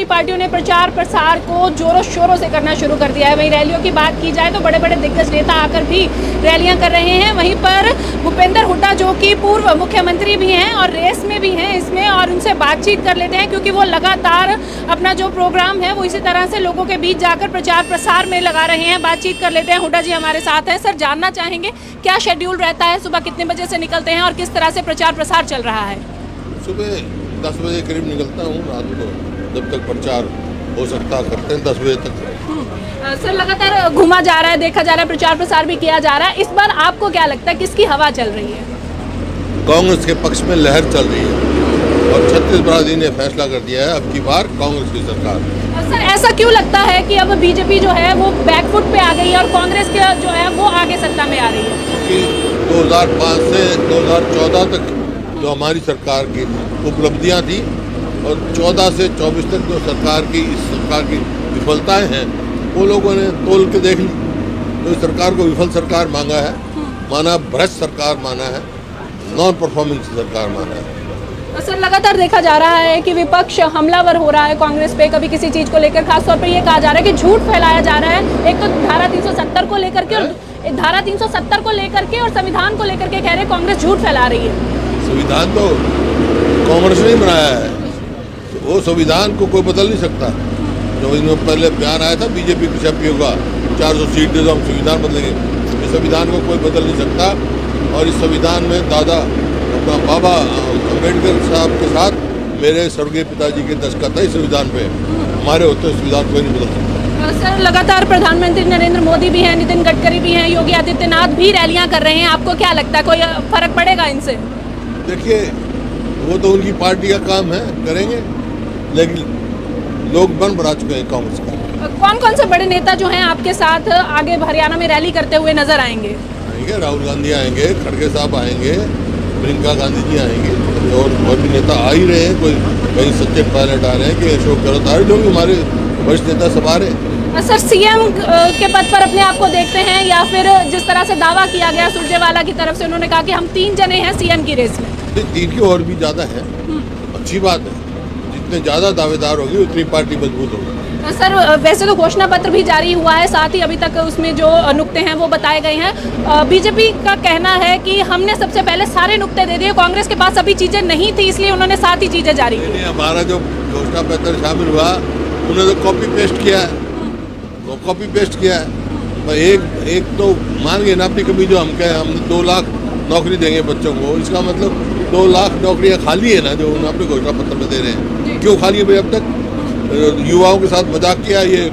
सारी पार्टियों ने प्रचार प्रसार को जोरों शोरों से करना शुरू कर दिया है। वहीं रैलियों की बात की जाए तो बड़े बड़े दिग्गज नेता आकर भी रैलियां कर रहे हैं। वहीं पर भूपेंद्र हुड्डा जो कि पूर्व मुख्यमंत्री भी हैं और रेस में भी हैं इसमें, और उनसे बातचीत कर लेते हैं क्योंकि वो लगातार अपना जो प्रोग्राम है वो इसी तरह से लोगों के बीच जाकर प्रचार प्रसार में लगा रहे हैं। बातचीत कर लेते हैं। हुड्डा जी हमारे साथ हैं। सर, जानना चाहेंगे क्या शेड्यूल रहता है, सुबह कितने बजे से निकलते हैं और किस तरह से प्रचार प्रसार चल रहा है? सुबह 10 बजे करीब निकलता हूँ, रात को जब तक प्रचार हो सकता करते हैं 10 बजे तक। सर, लगातार घूमा जा रहा है, देखा जा रहा है, प्रचार प्रसार भी किया जा रहा है। इस बार आपको क्या लगता है किसकी हवा चल रही है? कांग्रेस के पक्ष में लहर चल रही है और छत्तीस बरादरी ने फैसला कर दिया है अब की बार कांग्रेस की सरकार। सर, ऐसा क्यों लगता है कि अब बीजेपी जो है वो बैकफुट पे आ गई है और कांग्रेस के जो है वो आगे सत्ता में आ रही है? क्योंकि 2005 से 2014 तक जो हमारी सरकार की उपलब्धियां थी और 14 से 24 तक जो इस सरकार की विफलताएं हैं वो लोगों ने तोल के देख ली। तो इस सरकार को विफल सरकार मांगा है, माना भ्रष्ट सरकार माना है, नॉन परफॉर्मिंग सरकार माना है। सर, लगातार देखा जा रहा है कि विपक्ष हमलावर हो रहा है कांग्रेस पे, कभी किसी चीज को लेकर। खासतौर पर ये कहा जा रहा है कि झूठ फैलाया जा रहा है। एक तो धारा 370 को लेकर के और धारा 370 को लेकर के और संविधान को लेकर के कह रहे कांग्रेस झूठ फैला रही है। संविधान तो कांग्रेस ने ही बनाया है, तो वो संविधान को कोई बदल नहीं सकता। जो इनमें पहले बयान आया था बीजेपी के एमपीओ का 400 सीट दे दो हम संविधान बदलेंगे, इस संविधान को कोई बदल नहीं सकता। और इस संविधान में दादा अपना बाबा अम्बेडकर साहब के साथ मेरे स्वर्गीय पिताजी के दस्तखत है इस संविधान पे। हमारे होते संविधान कोई नहीं बदल सकता। सर, लगातार प्रधानमंत्री नरेंद्र मोदी भी हैं, नितिन गडकरी भी हैं, योगी आदित्यनाथ भी रैलियां कर रहे हैं। आपको क्या लगता है कोई फर्क पड़ेगा इनसे? देखिए, वो तो उनकी पार्टी का काम है, करेंगे, लेकिन लोग बन बना चुके हैं कांग्रेस का। कौन कौन से बड़े नेता जो हैं आपके साथ आगे हरियाणा में रैली करते हुए नजर आएंगे? राहुल गांधी आएंगे, खड़गे साहब आएंगे, प्रियंका गांधी जी आएंगे और भी नेता आ ही रहे हैं। कोई कहीं सचिन पायलट आ रहे हैं कि अशोक गहलोत आ रहे, लोग हमारे वरिष्ठ नेता सब आ रहे हैं। सर, सीएम के पद पर अपने आप को देखते हैं या फिर जिस तरह से दावा किया गया सुरजेवाला की तरफ से, उन्होंने कहा कि हम 3 जने हैं सीएम की रेस में? 3 की और भी ज्यादा है, अच्छी बात है। जितने ज्यादा दावेदार होगी उतनी पार्टी मजबूत होगी। सर, वैसे तो घोषणा पत्र भी जारी हुआ है, साथ ही अभी तक उसमें जो नुक्ते हैं वो बताए गए हैं। बीजेपी का कहना है कि हमने सबसे पहले सारे नुक्ते दे दिए, कांग्रेस के पास अभी चीजें नहीं थी इसलिए उन्होंने साथ ही चीजें जारी की। हमारा जो घोषणा पत्र शामिल हुआ उन्होंने तो कॉपी पेस्ट किया है, वो कॉपी पेस्ट किया है। एक तो मान गए ना अपनी कमी, जो हम कहें हमने 2 लाख नौकरी देंगे बच्चों को, इसका मतलब 2 लाख नौकरियाँ खाली है ना जो उन्होंने अपने घोषणा पत्र में दे रहे हैं। क्यों खाली है भाई? अब तक युवाओं के साथ मजाक किया, ये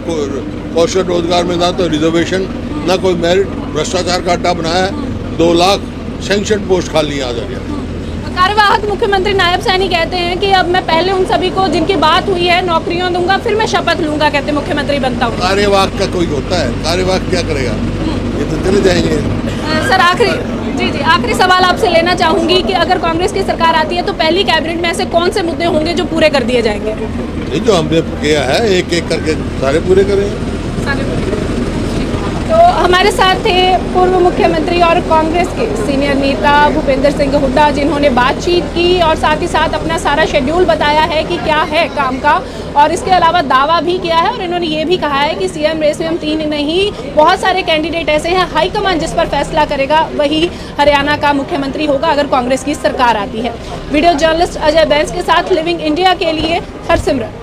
कौशल रोजगार में ना तो रिजर्वेशन ना कोई मेरिट, भ्रष्टाचार का अड्डा बनाया है। 2 लाख सैंक्शन पोस्ट खाली आ जाएगा। कार्यवाहक मुख्यमंत्री नायब सैनी कहते हैं कि अब मैं पहले उन सभी को जिनकी बात हुई है नौकरियां दूंगा, फिर मैं शपथ लूंगा, कहते मुख्यमंत्री बनता हूँ। कार्यवाहक का कोई होता है? कार्यवाहक क्या करेगा? ये तो चले जाएंगे। सर, आखिरी सवाल आपसे लेना चाहूंगी कि अगर कांग्रेस की सरकार आती है तो पहली कैबिनेट में ऐसे कौन से मुद्दे होंगे जो पूरे कर दिए जाएंगे? नहीं, जो हमने किया है एक एक करके सारे पूरे करेंगे। तो हमारे साथ थे पूर्व मुख्यमंत्री और कांग्रेस के सीनियर नेता भूपेंद्र सिंह हुड्डा, जिन्होंने बातचीत की और साथ ही साथ अपना सारा शेड्यूल बताया है कि क्या है काम का, और इसके अलावा दावा भी किया है। और इन्होंने ये भी कहा है कि सीएम रेस में हम 3 नहीं, बहुत सारे कैंडिडेट ऐसे हैं, हाईकमान जिस पर फैसला करेगा वही हरियाणा का मुख्यमंत्री होगा अगर कांग्रेस की सरकार आती है। वीडियो जर्नलिस्ट अजय बैंस के साथ लिविंग इंडिया के लिए हरसिमरन।